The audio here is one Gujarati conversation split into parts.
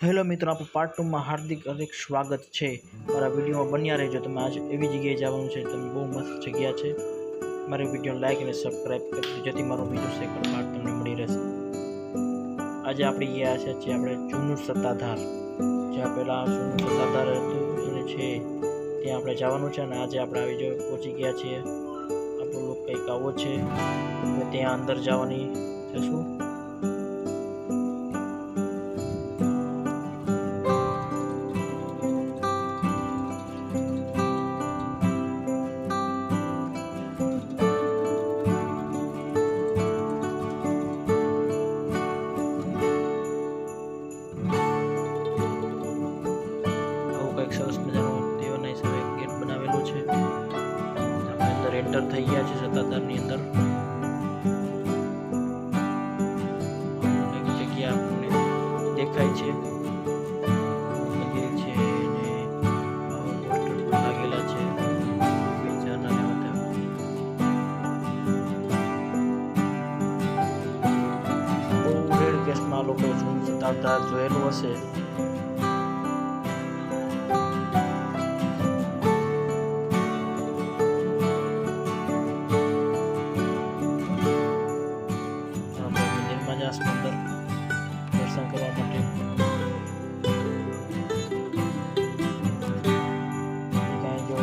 હેલો મિત્રો, આપણે પાર્ટ 2 માં હાર્દિક સ્વાગત છે। મારા વિડીયોમાં બન્યા રહેજો। તમે આજે એવી જગ્યાએ જવાનું છે, તમે બહુ મસ્ત જગ્યા છે। મારી વિડીયો લાઈક અને સબસ્ક્રાઇબ કરજો જેથી મારો બીજો સેકન્ડ પાર્ટ તમને મળી રહેશે। આજે આપણે ગયા છે આપણે જૂનું સત્તાધાર, જ્યાં પહેલા જૂનું સત્તાધાર હતું અને છે ત્યાં આપણે જવાનું છે। અને આજે આપણે આવી પહોંચી ગયા છીએ। આપણો લોક કંઈક આવો છે, ત્યાં અંદર જવાની જશું। સરસ મજાનો દેવાના હિસાબે ગેટ બનાવેલો છે। આપણે અંદર એન્ટર થઈ ગયા છે સત્તાધારની અંદર। એક જગ્યા આપણને દેખાય છે, મંદિર છે અને પોસ્ટર પણ લાગેલા છે વેચાણના લેવા। બહુ રેડ કેસમાં લોકો સત્તાધાર જોયેલું હશે। અંદર દર્શન કરવા માટે જો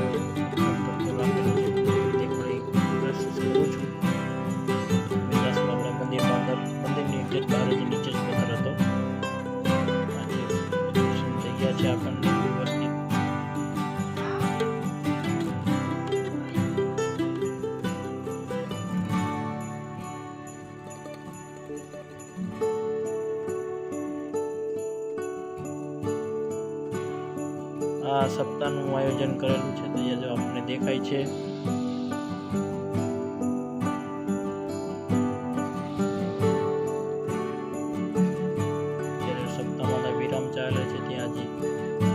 મંદિરની એક્ઝેક્ટ બહાર જ નીચે જ પથ્થર હતો। થઈ ગયા છે આપણને વ્યવસ્થિત। આ સપ્તાહનું આયોજન કરેલું છે, તો એ જો આપણને દેખાય છે। અત્યારે સપ્તાહમાં વિરામ ચાલે છે, ત્યાં હજી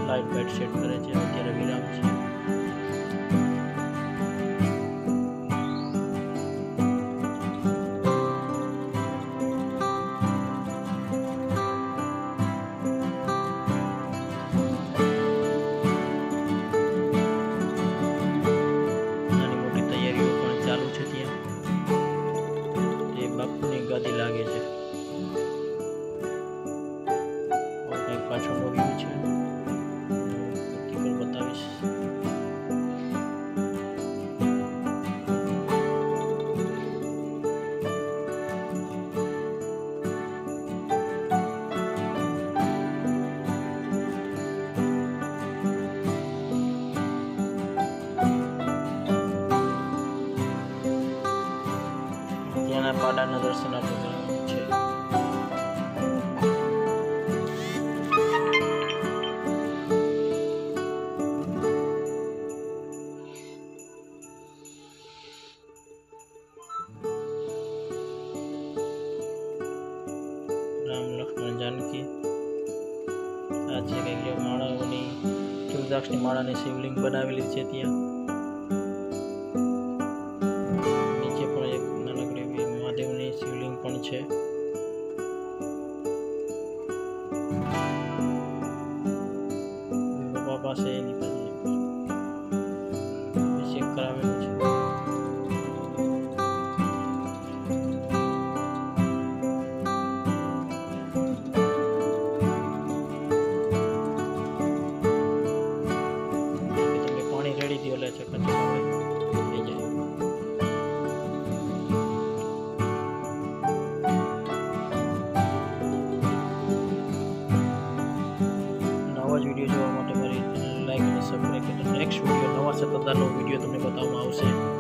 લાઇટ સેટ કરે છે। અત્યારે વિરામ છે। ગાદી લાગે છે, કંઈક પાછળનો વ્યૂ છે, બતાવીશ। ત્યાંના પાડાના દર્શન આપણે કરવાનું છે। રામ લક્ષ્મણ જાનકી આ છે કંઈક જો માળાઓની રુદ્રાક્ષની માળાની શિવલિંગ બનાવેલી છે। ત્યાં નીચે પણ એક નાનકડી મહાદેવની શિવલિંગ પણ છે। બાપા પાસે એની પાસે અભિષેક કરાવેલો છે। તમે પાણી રેડી દો એટલે ચકચક થઈ જાય। વિડીયો જોવા માટે મારી ચેનલ લાઈક અને સબસ્ક્રાઇબ કરો। નેક્સ્ટ વિડીયો નવા સત્તાધારનો વિડીયો તમને બતાવવામાં આવશે।